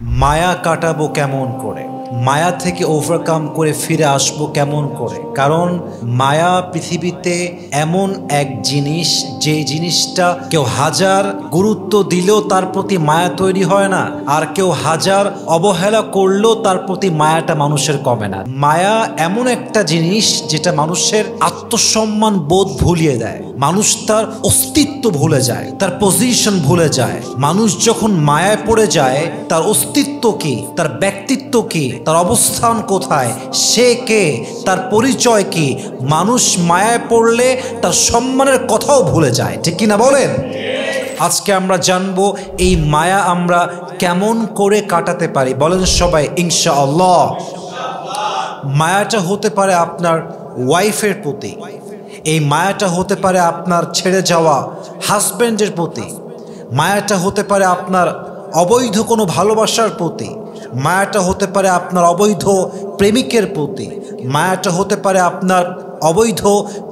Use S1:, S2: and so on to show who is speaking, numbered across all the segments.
S1: মায়া কাটাবো কেমন করে, মায়া থেকে ওভারকাম করে ফিরে আসবো কেমন করে। কারণ মায়া পৃথিবীতে এমন এক জিনিস, যে জিনিসটা কেউ হাজার গুরুত্ব দিলেও তার প্রতি মায়া তৈরি হয় না, আর কেউ হাজার অবহেলা করলেও তার প্রতি মায়াটা মানুষের কমে না। মায়া এমন একটা জিনিস যেটা মানুষের আত্মসম্মান বোধ ভুলিয়ে দেয়, মানুষ তার অস্তিত্ব ভুলে যায়, তার পজিশন ভুলে যায়। মানুষ যখন মায়ায় পড়ে যায়, তার অস্তিত্ব কি, তার ব্যক্তিত্ব কি, তার অবস্থান কোথায়, সে কে, তার পরিচয় কি, মানুষ মায়ায় পড়লে তার সম্মানের কথাও ভুলে যায়। ঠিক কিনা বলেন? আজকে আমরা জানবো এই মায়া আমরা কেমন করে কাটাতে পারি। বলেন সবাই ইনশাআল্লাহ। মায়াটা হতে পারে আপনার ওয়াইফের প্রতি, এই মায়াটা হতে পারে আপনার ছেড়ে যাওয়া হাজব্যান্ডের প্রতি, মায়াটা হতে পারে আপনার অবৈধ কোনো ভালোবাসার প্রতি, মায়াটা হতে পারে আপনার অবৈধ প্রেমিকের প্রতি, মায়াটা হতে পারে আপনার অবৈধ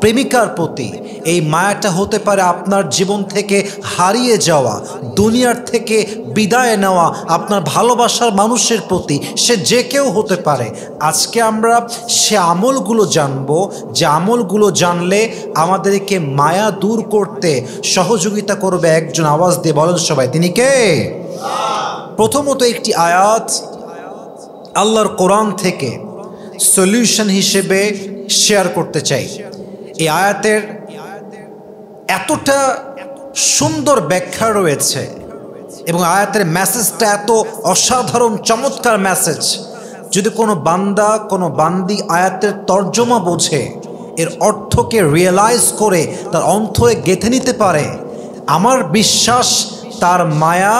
S1: প্রেমিকার প্রতি, এই মায়াটা হতে পারে আপনার জীবন থেকে হারিয়ে যাওয়া, দুনিয়ার থেকে বিদায় নেওয়া আপনার ভালোবাসার মানুষের প্রতি, সে যে কেউ হতে পারে। আজকে আমরা সে আমলগুলো জানবো, যে আমলগুলো জানলে আমাদেরকে মায়া দূর করতে সহযোগিতা করবে একজন। আওয়াজ দিয়ে বলেন সবাই, তিনি কে? প্রথমত একটি আয়াত আল্লাহর কোরআন থেকে সলিউশন হিসেবে শেয়ার করতে চাই। এই আয়াতের এতটা সুন্দর ব্যাখ্যা রয়েছে এবং আয়াতের মেসেজটা এত অসাধারণ চমৎকার মেসেজ, যদি কোনো বান্দা কোনো বান্দি আয়াতের তর্জমা বোঝে, এর অর্থকে রিয়েলাইজ করে তার অন্তরে গেঁথে নিতে পারে, আমার বিশ্বাস তার মায়া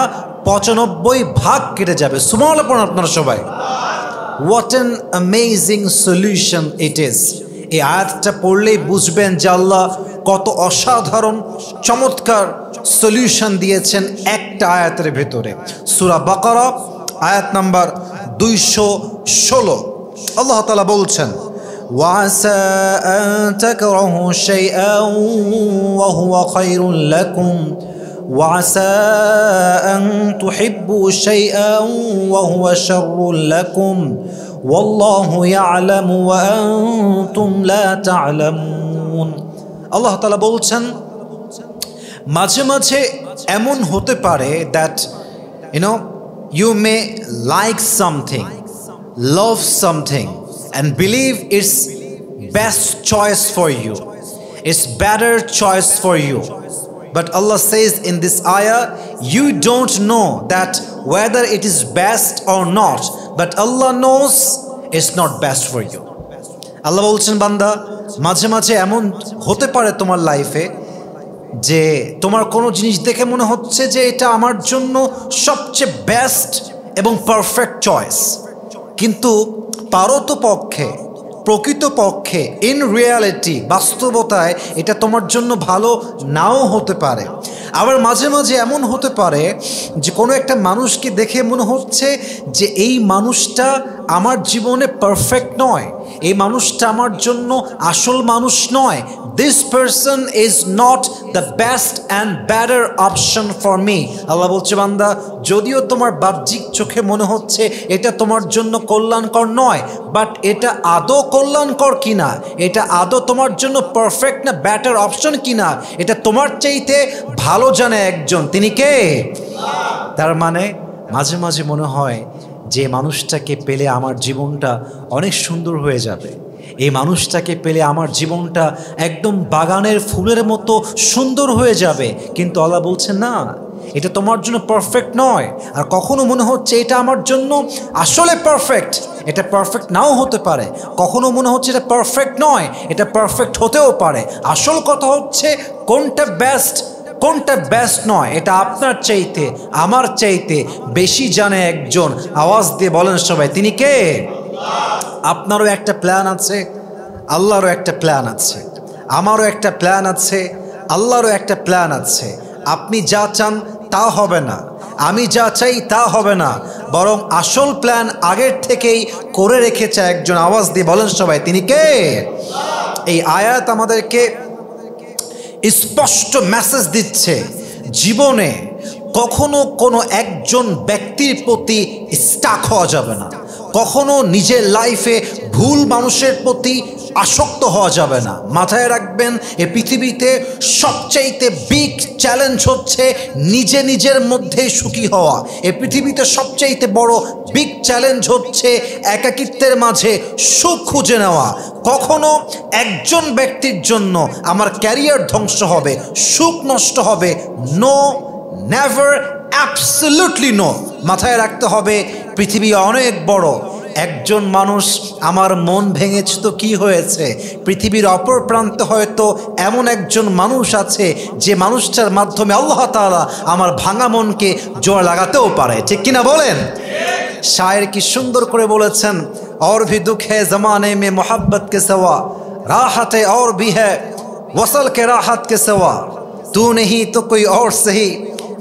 S1: ৯৫ ভাগ কেটে যাবে। সুবহানাল্লাহ পড়ুন আপনারা সবাই। What an amazing solution it is. এই আয়াতটা পড়লেই বুঝবেন যে আল্লাহ কত অসাধারণ চমৎকার সলিউশন দিয়েছেন একটা আয়াতের ভেতরে। সূরা বাকারা আয়াত নাম্বার ২১৬ আল্লাহ তাআলা বলছেন, ওয়াসা আন তাকরাহু শাইআন ওয়া হুয়া খায়রুল লাকুম وعسى أن تحبوا شيئا وهو شر لكم والله يعلم وأنتم لا تعلمون। আল্লাহ তাআলা বলছেন, মাঝে মাঝে এমন হতে পারে that you may like something, love something and believe it's best choice for you, it's better choice for you. But Allah says in this ayah, you don't know that whether it is best or not, but Allah knows it's not best for you. Allah বলছেন, বান্দা মাঝে মাঝে এমন হতে পারে তোমার লাইফে যে তোমার কোনো জিনিস দেখে মনে হচ্ছে যে এটা আমার জন্য সবচেয়ে বেস্ট এবং পারফেক্ট চয়েস, কিন্তু প্রকৃতপক্ষে ইন রিয়ালিটি, বাস্তবতায় এটা তোমার জন্য ভালো নাও হতে পারে। আবার মাঝে মাঝে এমন হতে পারে যে কোনো একটা মানুষকে দেখে মনে হচ্ছে যে এই মানুষটা আমার জীবনে পারফেক্ট নয়, এই মানুষটা আমার জন্য আসল মানুষ নয়। This person is not the best and better option for me. আল্লাহ বলছে, বান্দা যদিও তোমার বাহ্যিক চোখে মনে হচ্ছে এটা তোমার জন্য কল্যাণকর নয়, বাট এটা আদৌ কল্যাণকর কিনা, এটা আদৌ তোমার জন্য পারফেক্ট না বেটার অপশন কিনা, এটা তোমার চাইতে ভালো জানে একজন। তিনি কে? তার মানে মাঝে মাঝে মনে হয় যে মানুষটাকে পেলে আমার জীবনটা অনেক সুন্দর হয়ে যাবে, এই মানুষটাকে পেলে আমার জীবনটা একদম বাগানের ফুলের মতো সুন্দর হয়ে যাবে। কিন্তু আল্লাহ বলছেন, না, এটা তোমার জন্য পারফেক্ট নয়। আর কখনো মনে হচ্ছে এটা আমার জন্য আসলে পারফেক্ট, এটা পারফেক্ট নাও হতে পারে। কখনো মনে হচ্ছে এটা পারফেক্ট নয়, এটা পারফেক্ট হতেও পারে। আসল কথা হচ্ছে কোনটা বেস্ট কোনটা বেস্ট নয়, এটা আপনার চাইতে আমার চাইতে বেশি জানে একজন। আওয়াজ দিয়ে বলেন সবাই, তিনি কে? আপনারও একটা প্ল্যান আছে, আল্লাহরও একটা প্ল্যান আছে, আমারও একটা প্ল্যান আছে, আল্লাহরও একটা প্ল্যান আছে। আপনি যা চান তা হবে না, আমি যা চাই তা হবে না, বরং আসল প্ল্যান আগের থেকেই করে রেখেছে একজন। আওয়াজ দিয়ে বলেন সবাই, তিনি কে? এই আয়াত আমাদেরকে স্পষ্ট মেসেজ দিচ্ছে, জীবনে কখনো কোনো একজন ব্যক্তির প্রতি স্টাক হওয়া যাবে না, কখনো নিজের লাইফে ভুল মানুষের প্রতি আসক্ত হওয়া যাবে না। মাথায় রাখবেন, এই পৃথিবীতে সবচাইতে বিগ চ্যালেঞ্জ হচ্ছে নিজের মধ্যে সুখী হওয়া। এই পৃথিবীতে সবচাইতে বড় বিগ চ্যালেঞ্জ হচ্ছে একাকিত্বের মাঝে সুখ খুঁজে নেওয়া। কখনো একজন ব্যক্তির জন্য আমার ক্যারিয়ার ধ্বংস হবে, সুখ নষ্ট হবে, নো, নেভার, অ্যাবসলিউটলি নো। মাথায় রাখতে হবে পৃথিবী অনেক বড়। একজন মানুষ আমার মন ভেঙেছে তো কি হয়েছে, পৃথিবীর অপর প্রান্তে হয়তো এমন একজন মানুষ আছে যে মানুষটার মাধ্যমে আল্লাহ তাআলা আমার ভাঙা মনকে জোড়া লাগাতেও পারে, ঠিক কিনা বলেন? শায়ের কি সুন্দর করে বলেছেন, और भी दुख है ज़माने में मोहब्बत के सिवा, राहत है और भी है वसल के राहत के सिवा, तू नहीं तो कोई और सही,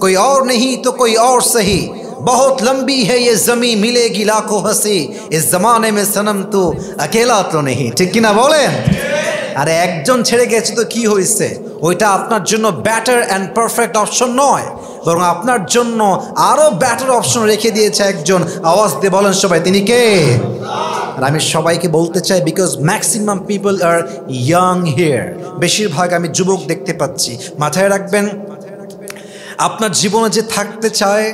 S1: कोई और नहीं तो कोई और सही, बहुत लंबी है ये ज़मीं मिलेगी लाखों हंसी, इस ज़माने में सनम तू अकेला तो नहीं, ঠিক কিনা বলেন? আরে একজন ছেড়ে গেছে তো কি হয়েছে, ওইটা আপনার জন্য বেটার অ্যান্ড পারফেক্ট অপশন নয়, বরং আপনার জন্য আরও বেটার অপশন রেখে দিয়েছে একজন। আওয়াজ দিয়ে বলেন সবাই, তিনি কে? আর আমি সবাইকে বলতে চাই, because maximum people are young here, বেশিরভাগ আমি যুবক দেখতে পাচ্ছি। মাথায় রাখবেন, আপনার জীবনে যে থাকতে চায়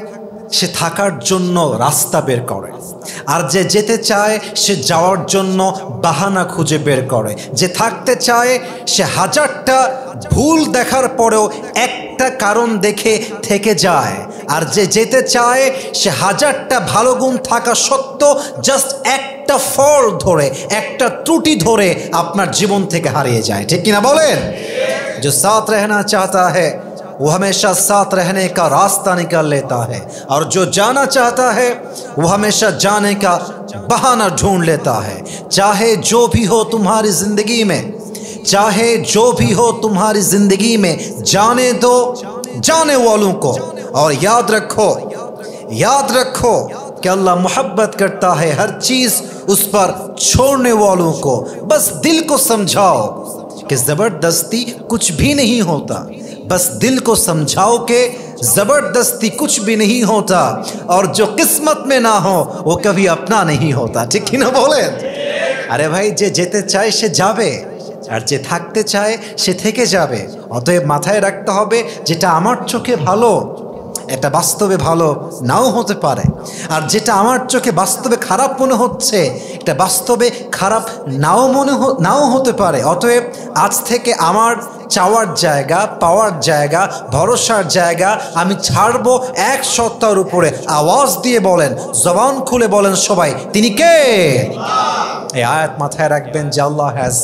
S1: সে থাকার জন্য রাস্তা বের করে, আর যে যেতে চায় সে যাওয়ার জন্য বাহানা খুঁজে বের করে। যে থাকতে চায় সে হাজারটা ভুল দেখার পরেও একটা কারণ দেখে থেকে যায়, আর যে যেতে চায় সে হাজারটা ভালো গুণ থাকা সত্ত্বেও জাস্ট একটা ফল ধরে, একটা ত্রুটি ধরে আপনার জীবন থেকে হারিয়ে যায়, ঠিক কিনা বলেন? जो साथ रहना चाहता है वो हमेशा साथ रहने का रास्ता निकाल लेता है, और जो जाना चाहता है वो हमेशा जाने का बहाना ढूंढ लेता है। चाहे जो भी हो तुम्हारी ज़िंदगी में, चाहे जो भी हो तुम्हारी ज़िंदगी में, जाने दो जाने वालों को, और याद रखो कि अल्लाह मोहब्बत करता है हर चीज़ उस पर छोड़ने वालों को। बस दिल को समझाओ कि ज़बरदस्ती कुछ भी नहीं होता, बस दिल को समझाओ कि ज़बरदस्ती कुछ भी नहीं होता, और जो किस्मत में ना हो वो कभी अपना नहीं होता, ठीक ही ना बोलें? अरे भाई, जे जेते चाय से जावे, আর যে থাকতে চায় সে থেকে যাবে। অতএব মাথায় রাখতে হবে, যেটা আমার চোখে ভালো এটা বাস্তবে ভালো নাও হতে পারে, আর যেটা আমার চোখে বাস্তবে খারাপ মনে হচ্ছে এটা বাস্তবে খারাপ নাও হতে পারে। অতএব আজ থেকে আমার চাওয়ার জায়গা, পাওয়ার জায়গা, ভরসার জায়গা আমি ছাড়বো এক সত্তার উপরে। আওয়াজ দিয়ে বলেন, জবান খুলে বলেন সবাই, তিনি কে? এই আয়াত মাথায় রাখবেন যে আল্লাহ has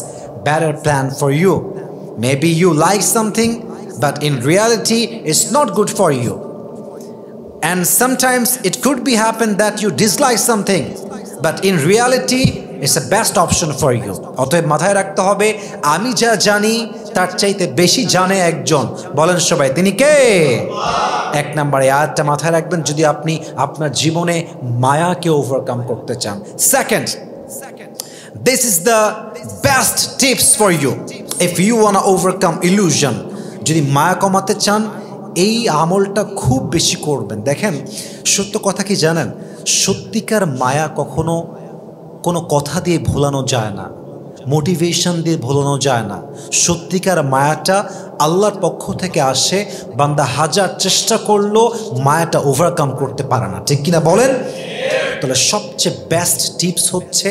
S1: better plan for you. Maybe you like something, but in reality it's not good for you. And sometimes it could be happen that you dislike something, but in reality it's the best option for you. অতএব মাথায় রাখতে হবে, আমি যা জানি তার চাইতে বেশি জানে একজন। বলেন সবাই, তিনি কে? এক নম্বরে আয়াতটা মাথায় রাখবেন যদি আপনি আপনার জীবনে মায়াকে ওভারকাম করতে চান। Second, this is the best tips for you if you want to overcome illusion. যদি মায়া কমাতে চান এই আমলটা খুব বেশি করবেন। দেখেন, সত্য কথা কি জানেন, সত্যিকার মায়া কখনো কোনো কথা দিয়ে ভোলানো যায় না, মোটিভেশন দিয়ে ভোলানো যায় না। সত্যিকার মায়াটা আল্লাহর পক্ষ থেকে আসে, বান্দা হাজার চেষ্টা করলেও মায়াটা ওভারকাম করতে পারে না, ঠিক কিনা বলেন? তাহলে সবচেয়ে বেস্ট টিপস হচ্ছে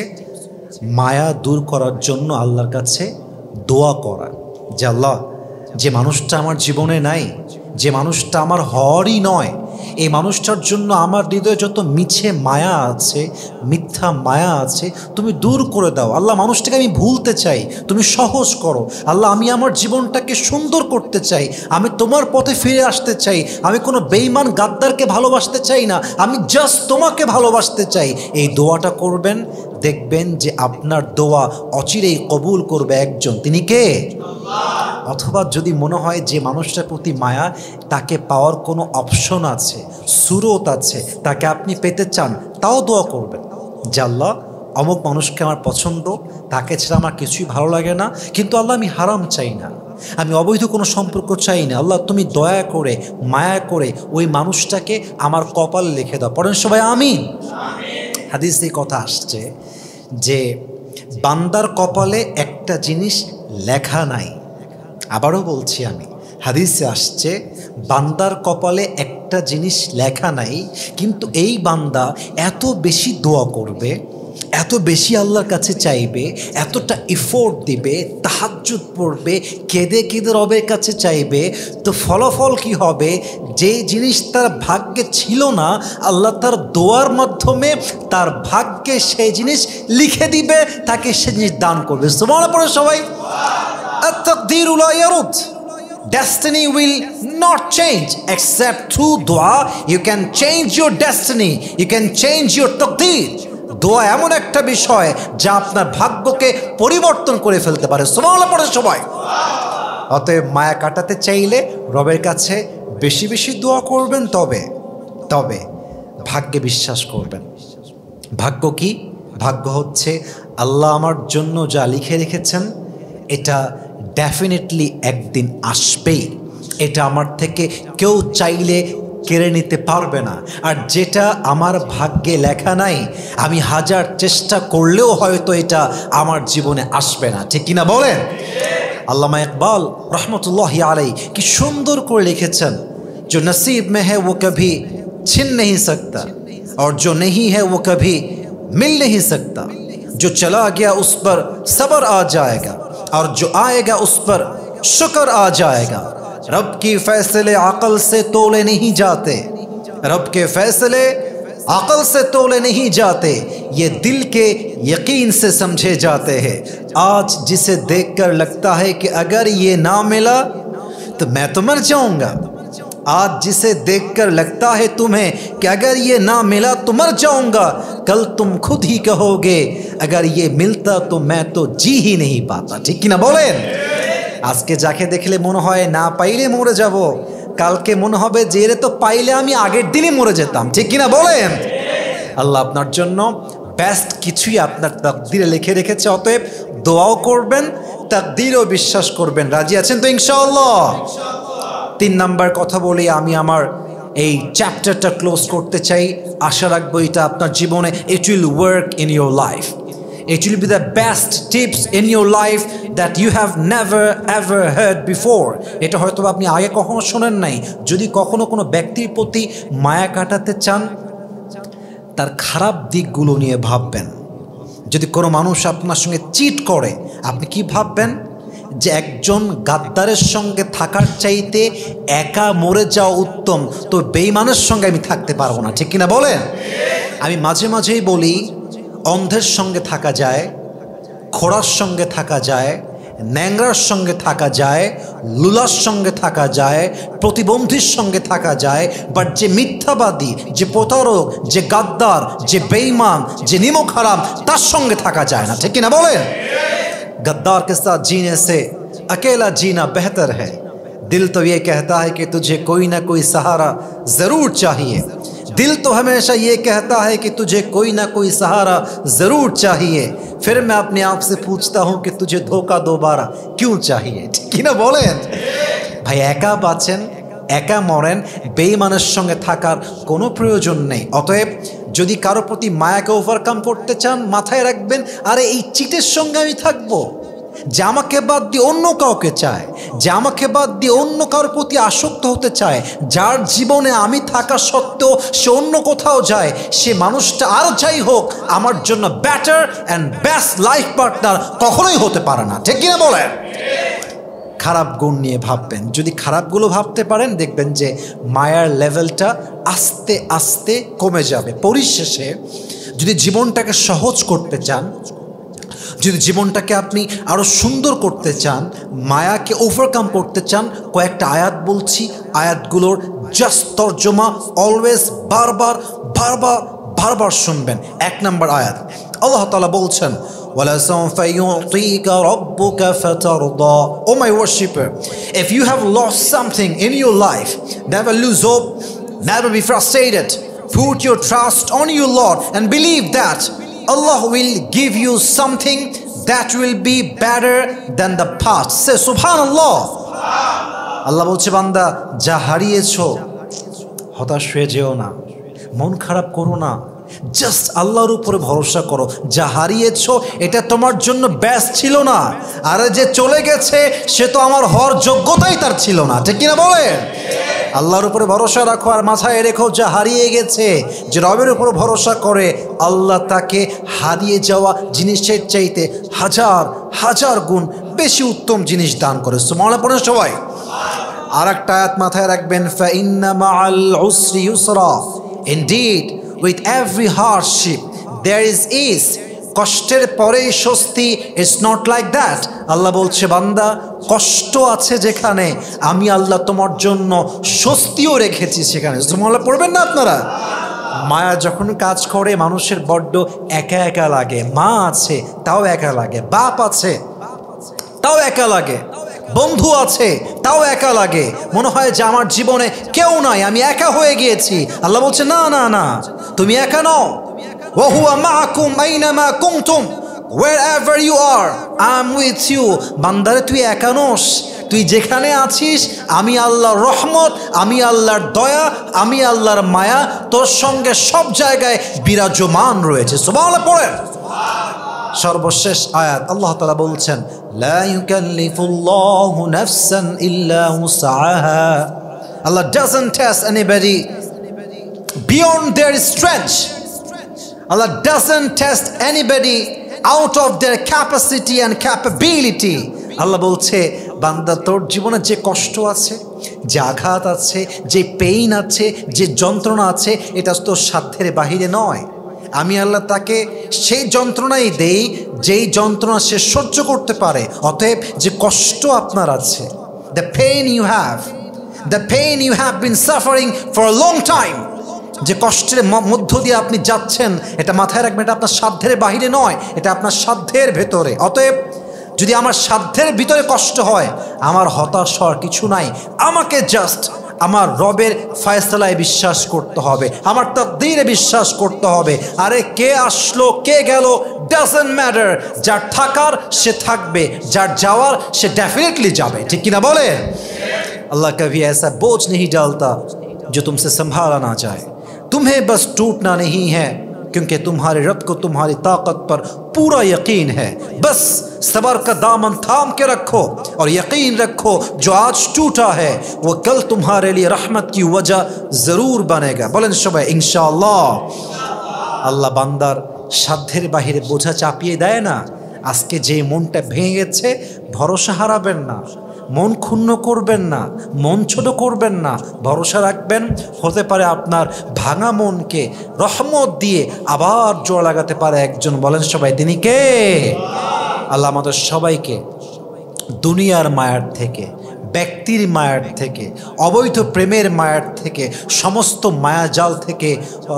S1: মায়া দূর করার জন্য আল্লাহর কাছে দোয়া করা, যে আল্লাহ, যে মানুষটা আমার জীবনে নাই, যে মানুষটা আমার হওয়ারই নয়, এই মানুষটার জন্য আমার হৃদয়ে যত মিছে মায়া আছে, মিথ্যা মায়া আছে, তুমি দূর করে দাও। আল্লাহ, মানুষটাকে আমি ভুলতে চাই, তুমি সহজ করো। আল্লাহ, আমি আমার জীবনটাকে সুন্দর করতে চাই, আমি তোমার পথে ফিরে আসতে চাই, আমি কোনো বেঈমান গাদ্দারকে ভালোবাসতে চাই না, আমি জাস্ট তোমাকে ভালোবাসতে চাই। এই দোয়াটা করবেন, দেখবেন যে আপনার দোয়া অচিরেই কবুল করবে একজন, তিনি কে? অথবা যদি মনে হয় যে মানুষটার প্রতি মায়া, তাকে পাওয়ার কোনো অপশন আছে, সুরত আছে, তাকে আপনি পেতে চান, তাও দোয়া করবেন যে আল্লাহ, অমুক মানুষকে আমার পছন্দ, তাকে ছাড়া আমার কিছুই ভালো লাগে না, কিন্তু আল্লাহ আমি হারাম চাই না, আমি অবৈধ কোনো সম্পর্ক চাই না। আল্লাহ তুমি দয়া করে মায়া করে ওই মানুষটাকে আমার কপাল লিখে দাও। পড়েন সবাই আমিন। হাদিসে কথা আসছে যে বান্দার কপালে একটা জিনিস লেখা নাই। আবারও বলছি আমি, হাদিসে আসছে বান্দার কপালে একটা জিনিস লেখা নাই, কিন্তু এই বান্দা এত বেশি দোয়া করবে, এত বেশি আল্লাহর কাছে চাইবে, এতটা এফোর্ট দিবে, তাহাজ্জুদ পড়বে, কেঁদে কেঁদে রবের কাছে চাইবে, তো ফলাফল কি হবে? যে জিনিস তার ভাগ্যে ছিল না, আল্লাহ তার দোয়ার মাধ্যমে তার ভাগ্যে সেই জিনিস লিখে দিবে, তাকে সে জিনিস দান করবে। সুবহানাল্লাহ পড়ে সবাই। আত-তাকদীরু লা ইয়ারুদ, destiny will not change except through dua. You can change your destiny, you can change your taqdeer. দোয়া এমন একটা বিষয় যা আপনার ভাগ্যকে পরিবর্তন করে ফেলতে পারে। সুবহানাল্লাহ পড়ে সবাই। অতএব মায়া কাটাতে চাইলে রবের কাছে বেশি বেশি দোয়া করবেন, তবে ভাগ্যে বিশ্বাস করবেন। ভাগ্য কি? ভাগ্য হচ্ছে আল্লাহ আমার জন্য যা লিখে রেখেছেন এটা ডেফিনেটলি একদিন আসবেই। এটা আমার থেকে কেউ চাইলে কেড়ে নিতে পারবে না। আর যেটা আমার ভাগ্যে লেখা নাই, আমি হাজার চেষ্টা করলেও হয়তো এটা আমার জীবনে আসবে না। ঠিক কিনা বলেন? আল্লামা ইকবাল রহমতুল্লাহি আলাইহি কি সুন্দর করে লিখেছেন, जो नसीब में है वो कभी छिन नहीं सकता और जो नहीं है वो कभी मिल नहीं सकता, जो चला गया उस पर सब्र आ जाएगा और जो आएगा उस पर शुक्र आ जाएगा। रब की फैसले अक़ल से तोले नहीं जाते, रब के फैसले अक़ल से तोले नहीं जाते, ये दिल के यकीन से समझे जाते हैं। आज जिसे देखकर लगता है कि अगर ये ना मिला तो मैं तो मर जाऊंगा, आज जिसे देखकर लगता है तुम्हें कि अगर ये ना मिला तो मर जाऊंगा, कल तुम खुद ही कहोगे अगर ये मिलता तो मैं तो जी ही नहीं पाता। ठीक कि ना बोलें? আজকে যাকে দেখলে মনে হয় না পাইলে মরে যাব, কালকে মনে হবে যে এরে তো পাইলে আমি আগের দিনই মরে যেতাম। ঠিক কিনা বলেন? আল্লাহ আপনার জন্য বেস্ট কিছুই আপনার তাকদীরে লিখে রেখেছে। অতএব দোয়াও করবেন, তাকদীরও বিশ্বাস করবেন। রাজি আছেন তো ইনশাআল্লাহ? 3 নাম্বার কথা বলে আমি আমার এই চ্যাপ্টারটা ক্লোজ করতে চাই। আশা রাখবো এটা আপনার জীবনে it will work in your life. It will be the best tips in your life that you have never ever heard before. এটা হয়তো আপনি আগে কখনো শোনেন নাই। যদি কখনো কোনো ব্যক্তির প্রতি মায়া কাটাতে চান, তার খারাপ দিকগুলো নিয়ে ভাববেন। যদি কোনো মানুষ আপনার সঙ্গে চিট করে, আপনি কি ভাববেন? যে একজন গাদ্দারের সঙ্গে থাকার চাইতে একা মরে যাওয়া উত্তম, তো বেঈমানের সঙ্গে আমি থাকতে পারবো না। ঠিক কিনা বলেন? আমি মাঝে মাঝেই বলি, অন্ধের সঙ্গে থাকা যায়, খোড়ার সঙ্গে থাকা যায়, ন্যাংরার সঙ্গে থাকা যায়, লুলার সঙ্গে থাকা যায়, প্রতিবন্ধীর সঙ্গে থাকা যায়, বাট যে মিথ্যাবাদী, যে প্রতারক, যে গাদ্দার, যে বেঈমান, যে নিমক হারাম, তার সঙ্গে থাকা যায় না। ঠিক কিনা বলেন? गद्दार के साथ जीने से अकेला जीना बेहतर है। दिल तो ये कहता है कि तुझे कोई ना कोई सहारा ज़रूर चाहिए, दिल तो हमेशा ये कहता है कि तुझे कोई ना कोई सहारा ज़रूर चाहिए। फिर मैं अपने आप से पूछता हूँ कि तुझे धोखा दोबारा क्यों चाहिए। ठीक ना बोलें भाई? एका बाँचेन, एका मरेन, बेईमाনের সঙ্গে থাকার কোনো প্রয়োজন নেই। অতএব যদি কারো প্রতি মায়াকে ওভারকাম করতে চান, মাথায় রাখবেন, আরে এই চিটের সঙ্গে আমি থাকবো, যে আমাকে বাদ দিয়ে অন্য কাউকে চায়, যে আমাকে বাদ দিয়ে অন্য কারোর প্রতি আসক্ত হতে চায়, যার জীবনে আমি থাকা সত্ত্বেও সে অন্য কোথাও যায়, সে মানুষটা আর যাই হোক আমার জন্য better and best life partner কখনোই হতে পারে না। ঠিক কিনা বলেন? খারাপ গুণ নিয়ে ভাববেন। যদি খারাপগুলো ভাবতে পারেন, দেখবেন যে মায়ার লেভেলটা আস্তে আস্তে কমে যাবে। পরিশেষে যদি জীবনটাকে সহজ করতে চান, যদি জীবনটাকে আপনি আরও সুন্দর করতে চান, মায়াকে ওভারকাম করতে চান, কয়েকটা আয়াত বলছি, আয়াতগুলোর জাস্ট তর্জমা অলওয়েজ বারবার বারবার বারবার শুনবেন। 1 নম্বর আয়াত, আল্লাহ তাআলা বলছেন, وَلَسَوْفَ يُعْطِيكَ رَبُّكَ فَتَرْضَى. Oh my worshipper, if you have lost something in your life, never lose hope, never be frustrated. Put your trust on your Lord and believe that Allah will give you something that will be better than the past. Say subhanallah. আল্লাহ বলছে বান্দা যা হারিয়েছো হতাশ হয়ে যেও না, মন খারাপ করো না, জাস্ট আল্লাহর উপরে ভরসা করো। যা হারিয়েছো এটা তোমার জন্য বেস্ট ছিল না, আর যে চলে গেছে সে তো আমার হওয়ার যোগ্যতাই তার ছিল না, ঠিক কিনা বলেন? আল্লাহর উপরে ভরসা রাখো, আর মাথায় রেখো যা হারিয়ে গেছে, যে রবের উপর ভরসা করে আল্লাহ তাকে হারিয়ে যাওয়া জিনিসের চাইতে হাজার হাজার গুণ বেশি উত্তম জিনিস দান করে। সুবহানাল্লাহ পড়েন সবাই। আর একটা আয়াত মাথায় রাখবেন, ফাইন্না মাআল উসরি ইউসরা, indeed with every hardship there is ease. কষ্টের পরেই স্বস্তি। It's not like that. আল্লাহ বলছে বান্দা কষ্ট আছে যেখানে, আমি আল্লাহ তোমার জন্য স্বস্তিও রেখেছি সেখানে। সুবহানাল্লাহ পড়বেন না আপনারা? মায়া যখন কাজ করে মানুষের বড্ড একা একা লাগে। মা আছে তাও একা লাগে, বাপ আছে তাও একা লাগে, বন্ধু আছে তাও একা লাগে, মনে হয় যে আমার জীবনে কেউ নাই, আমি একা হয়ে গিয়েছি। আল্লাহ বলছে না না না, তুমি একা নও। ওয়া হুয়া মাআকুম আইনামা কুনতুম, wherever you are I am with you। বান্দারে তুই একা নোস, তুই যেখানে আছিস আমি আল্লাহর রহমত, আমি আল্লাহর দয়া, আমি আল্লাহর মায়া তোর সঙ্গে সব জায়গায় বিরাজমান রয়েছে। সুবহানাল্লাহ পড়েন। সর্বশেষ আয়াত আল্লাহ তাআলা বলছেন, লা ইউকাল্লিফুল্লাহু নাফসান ইল্লা উসআহা। Allah doesn't test anybody beyond their strength. Allah doesn't test anybody out of their capacity and capability. আল্লাহ বলছে বান্দা তোর জীবনে যে কষ্ট আছে, যে আঘাত আছে, যে পেইন আছে, যে যন্ত্রণা আছে, এটা তোর সাধ্যের বাহিরে নয়। আমি আল্লাহ তাকে সেই যন্ত্রণাই দেই যেই যন্ত্রণা সে সহ্য করতে পারে। অতএব যে কষ্ট আপনার আছে, the pain you have been suffering for a long time, যে কষ্টের মধ্য দিয়ে আপনি যাচ্ছেন, এটা মাথায় রাখবেন, এটা আপনার সাধ্যের বাহিরে নয়, এটা আপনার সাধ্যের ভেতরে। অতএব যদি আমার সাধ্যের ভিতরে কষ্ট হয়, আমার হতাশ হওয়ার কিছু নাই। আমাকে জাস্ট আমার রবের ফয়সালায় বিশ্বাস করতে হবে, আমার তাকদীরে বিশ্বাস করতে হবে। আরে কে আসলো কে গেল ডাজন্ট ম্যাটার, যার থাকার সে থাকবে, যার যাওয়ার সে ডেফিনেটলি যাবে, ঠিক কিনা বলে? अल्लाह कभी ऐसा बोझ नहीं डालता जो तुमसे संभाला ना जाए। तुम्हें बस टूटना नहीं है, क्योंकि तुम्हारे रब को तुम्हारी ताकत पर पूरा यकीन है। बस सबर का दामन थाम के रखो और यकीन रखो जो आज टूटा है वो कल तुम्हारे लिए रहमत की वजह जरूर बनेगा। बोलें सबाई इंशाअल्लाह। আল্লাহ বান্দার সাধ্যের বাহিরে বোঝা চাপিয়ে দেয় না। আজকে যে মনটা ভেঙে গেছে, ভরসা হারাবেন না, মন ক্ষুণ্ণ করবেন না, মন ছোট করবেন না, ভরসা রাখবেন। হতে পারে আপনার ভাঙা মনকে রহমত দিয়ে আবার জোড়া লাগাতে পারে একজন। বলেন সবাই তিনি কে? আল্লাহ আমাদের সবাইকে দুনিয়ার মায়ার থেকে, ব্যক্তির মায়ার থেকে, অবৈধ প্রেমের মায়ার থেকে, সমস্ত মায়াজাল থেকে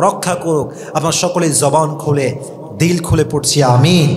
S1: রক্ষা করুক। আপনার সকলেই জবান খুলে দিল খুলে পড়ছি আমিন।